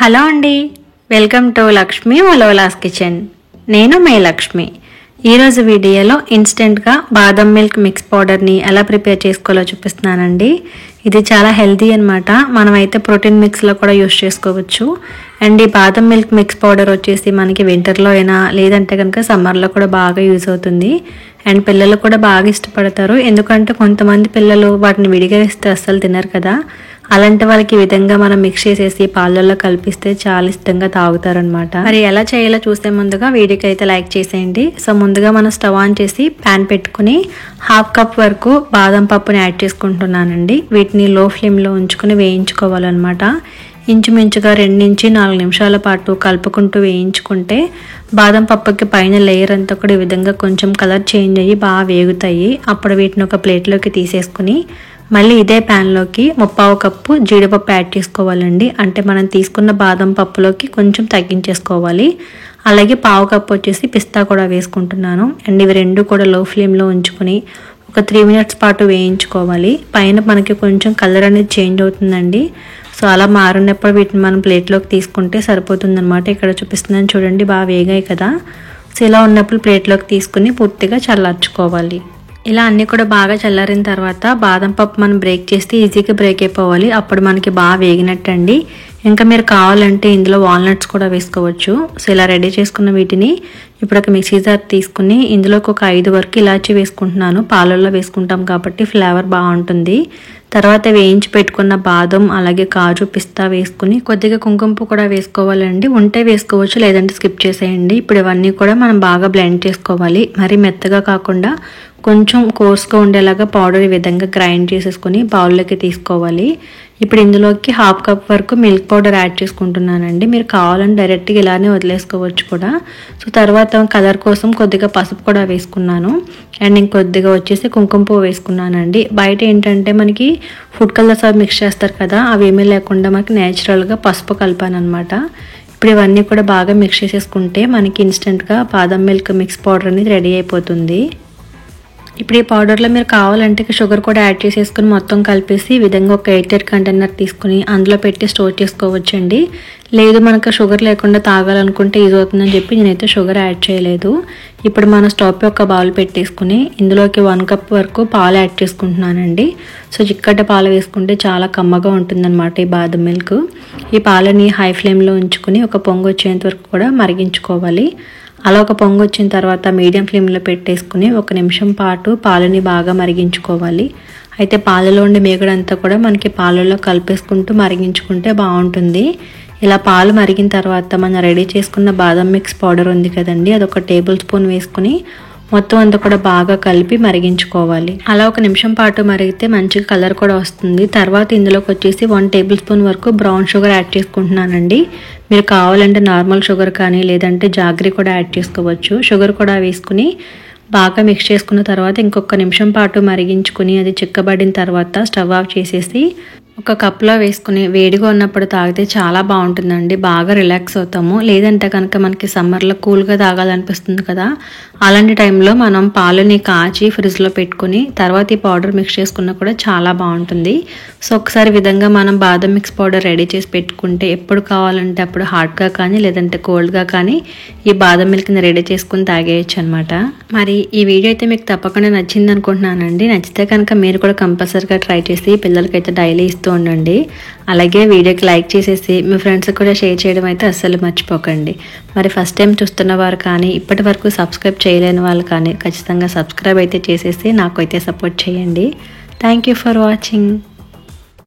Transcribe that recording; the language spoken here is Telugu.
హలో అండి, వెల్కమ్ టు లక్ష్మి వలోలాస్ కిచెన్. నేను మే లక్ష్మి. ఈరోజు వీడియోలో ఇన్స్టెంట్గా బాదం మిల్క్ మిక్స్ పౌడర్ని ఎలా ప్రిపేర్ చేసుకోవాలో చూపిస్తున్నానండి. ఇది చాలా హెల్తీ అనమాట. మనమైతే ప్రోటీన్ మిక్స్లో కూడా యూస్ చేసుకోవచ్చు. అండ్ ఈ బాదం మిల్క్ మిక్స్ పౌడర్ వచ్చేసి మనకి వింటర్లో అయినా లేదంటే కనుక సమ్మర్లో కూడా బాగా యూజ్ అవుతుంది. అండ్ పిల్లలు కూడా బాగా ఇష్టపడతారు. ఎందుకంటే కొంతమంది పిల్లలు వాటిని విడిగా ఇస్తే అస్సలు తినరు కదా. అలాంటి వాళ్ళకి ఈ విధంగా మనం మిక్స్ చేసేసి పాలల్లో కలిపిస్తే చాలా ఇష్టంగా తాగుతారనమాట. మరి ఎలా చేయాలో చూసే ముందుగా వీడియోకి అయితే లైక్ చేసేయండి. సో ముందుగా మనం స్టవ్ ఆన్ చేసి ప్యాన్ పెట్టుకుని 1/2 కప్ వరకు బాదం పప్పుని యాడ్ చేసుకుంటున్నానండి. వీటిని లో ఫ్లేమ్లో ఉంచుకుని వేయించుకోవాలన్నమాట. ఇంచుమించుగా 2 నుంచి 4 నిమిషాల పాటు కలుపుకుంటూ వేయించుకుంటే బాదం పప్పుకి పైన లేయర్ అంతా కూడా ఈ విధంగా కొంచెం కలర్ చేంజ్ అయ్యి బాగా వేగుతాయి. అప్పుడు వీటిని ఒక ప్లేట్లోకి తీసేసుకుని మళ్ళీ ఇదే ప్యాన్లోకి 1/4 కప్పు జీడిపప్పు యాడ్ చేసుకోవాలండి. అంటే మనం తీసుకున్న బాదం పప్పులోకి కొంచెం తగ్గించేసుకోవాలి. అలాగే 1/4 కప్పు వచ్చేసి పిస్తా కూడా వేసుకుంటున్నాను. అండ్ ఇవి రెండు కూడా లో ఫ్లేమ్లో ఉంచుకొని ఒక 3 మినిట్స్ పాటు వేయించుకోవాలి. పైన మనకి కొంచెం కలర్ అనేది చేంజ్ అవుతుందండి. సో అలా మారినప్పుడు వీటిని మనం ప్లేట్లోకి తీసుకుంటే సరిపోతుందన్నమాట. ఇక్కడ చూపిస్తున్నాను చూడండి, బాగా వేగాయి కదా. సో ఇలా ఉన్నప్పుడు ప్లేట్లోకి తీసుకుని పూర్తిగా చల్లార్చుకోవాలి. ఇలా అన్నీ కూడా బాగా చల్లారిన తర్వాత బాదం పప్పు మనం బ్రేక్ చేస్తే ఈజీగా బ్రేక్ అయిపోవాలి. అప్పుడు మనకి బాగా వేగినట్టు అండి. ఇంకా మీరు కావాలంటే ఇందులో వాల్నట్స్ కూడా వేసుకోవచ్చు. సో ఇలా రెడీ చేసుకున్న వీటిని ఇప్పుడు ఒక మిక్సీ జార్ తీసుకుని ఇందులోకి ఒక 5 వరకు ఇలాచీ వేసుకుంటున్నాను. పాలల్లో వేసుకుంటాం కాబట్టి ఫ్లేవర్ బాగుంటుంది. తర్వాత వేయించి పెట్టుకున్న బాదం అలాగే కాజు పిస్తా వేసుకుని కొద్దిగా కుంకుమ పువ్వు కూడా వేసుకోవాలండి. ఉంటే వేసుకోవచ్చు, లేదంటే స్కిప్ చేసేయండి. ఇప్పుడు ఇవన్నీ కూడా మనం బాగా బ్లెండ్ చేసుకోవాలి. మరి మెత్తగా కాకుండా కొంచెం కోర్స్గా ఉండేలాగా పౌడర్ ఈ విధంగా గ్రైండ్ చేసేసుకుని బౌల్లోకి తీసుకోవాలి. ఇప్పుడు ఇందులోకి 1/2 కప్ వరకు మిల్క్ పౌడర్ యాడ్ చేసుకుంటున్నానండి. మీరు కావాలని డైరెక్ట్గా ఇలానే వదిలేసుకోవచ్చు కూడా. సో తర్వాత కలర్ కోసం కొద్దిగా పసుపు కూడా వేసుకున్నాను. అండ్ ఇంకొద్దిగా వచ్చేసి కుంకుమ పువ్వు వేసుకున్నానండి. బయట ఏంటంటే మనకి ఫుడ్ కలర్స్ అవి మిక్స్ చేస్తారు కదా, అవి ఏమీ లేకుండా మనకి నేచురల్గా పసుపు కలిపాను అనమాట. ఇప్పుడు ఇవన్నీ కూడా బాగా మిక్స్ చేసేసుకుంటే మనకి ఇన్స్టెంట్గా బాదం మిల్క్ మిక్స్ పౌడర్ అనేది రెడీ అయిపోతుంది. ఇప్పుడు ఈ పౌడర్లో మీరు కావాలంటే షుగర్ కూడా యాడ్ చేసేసుకుని మొత్తం కలిపేసి ఈ విధంగా ఒక 8 కంటైనర్ తీసుకుని అందులో పెట్టి స్టోర్ చేసుకోవచ్చండి. లేదు మనకు షుగర్ లేకుండా తాగాలనుకుంటే ఈజీ అవుతుందని చెప్పి నేనైతే షుగర్ యాడ్ చేయలేదు. ఇప్పుడు మన స్టవ్ పై ఒక బౌల్ పెట్టేసుకుని ఇందులోకి 1 కప్ వరకు పాలు యాడ్ చేసుకుంటున్నానండి. సో చిక్కటి పాలు వేసుకుంటే చాలా కమ్మగా ఉంటుందన్నమాట ఈ బాదం మిల్క్. ఈ పాలని హై ఫ్లేమ్లో ఉంచుకుని ఒక పొంగు వచ్చేంత వరకు కూడా మరిగించుకోవాలి. అలా ఒక పొంగు వచ్చిన తర్వాత మీడియం ఫ్లేమ్లో పెట్టేసుకుని 1 నిమిషం పాటు పాలని బాగా మరిగించుకోవాలి. అయితే పాలలో ఉండే మేగడంతా కూడా మనకి పాలలో కలిపేసుకుంటూ మరిగించుకుంటే బాగుంటుంది. ఇలా పాలు మరిగిన తర్వాత మనం రెడీ చేసుకున్న బాదం మిక్స్ పౌడర్ ఉంది కదండి, అది 1 టేబుల్ స్పూన్ వేసుకుని మొత్తం అంతా కూడా బాగా కలిపి మరిగించుకోవాలి. అలా 1 నిమిషం పాటు మరిగితే మంచిగా కలర్ కూడా వస్తుంది. తర్వాత ఇందులోకి వచ్చేసి 1 టేబుల్ స్పూన్ వరకు బ్రౌన్ షుగర్ యాడ్ చేసుకుంటున్నానండి. మీరు కావాలంటే నార్మల్ షుగర్ కానీ లేదంటే జాగరీ కూడా యాడ్ చేసుకోవచ్చు. షుగర్ కూడా వేసుకుని బాగా మిక్స్ చేసుకున్న తర్వాత ఇంకొక నిమిషం పాటు మరిగించుకుని అది చిక్కబడిన తర్వాత స్టవ్ ఆఫ్ చేసేసి ఒక కప్లో వేసుకుని వేడిగా ఉన్నప్పుడు తాగితే చాలా బాగుంటుందండి. బాగా రిలాక్స్ అవుతాము. లేదంటే కనుక మనకి సమ్మర్లో కూల్గా తాగాలనిపిస్తుంది కదా, అలాంటి టైంలో మనం పాలని కాచి ఫ్రిడ్జ్లో పెట్టుకుని తర్వాత ఈ పౌడర్ మిక్స్ చేసుకున్నా కూడా చాలా బాగుంటుంది. సో ఒకసారి విధంగా మనం బాదం మిక్స్ పౌడర్ రెడీ చేసి పెట్టుకుంటే ఎప్పుడు కావాలంటే అప్పుడు హాట్గా కానీ లేదంటే కోల్డ్గా కానీ ఈ బాదం మిల్క్ని రెడీ చేసుకుని తాగేయచ్చు అనమాట. మరి ఈ వీడియో అయితే మీకు తప్పకుండా నచ్చింది అనుకుంటున్నానండి. నచ్చితే కనుక మీరు కూడా కంపల్సరీగా ట్రై చేసి పిల్లలకైతే డైలీ ఇస్తూ ఉండండి. అలాగే వీడియోకి లైక్ చేసేసి మీ ఫ్రెండ్స్కి కూడా షేర్ చేయడం అయితే అస్సలు మర్చిపోకండి. మరి ఫస్ట్ టైం చూస్తున్న వారు కానీ ఇప్పటి వరకు సబ్స్క్రైబ్ చేయలేని వాళ్ళు కానీ ఖచ్చితంగా సబ్స్క్రైబ్ అయితే చేసేసి నాకు అయితే సపోర్ట్ చేయండి. Thank you for watching.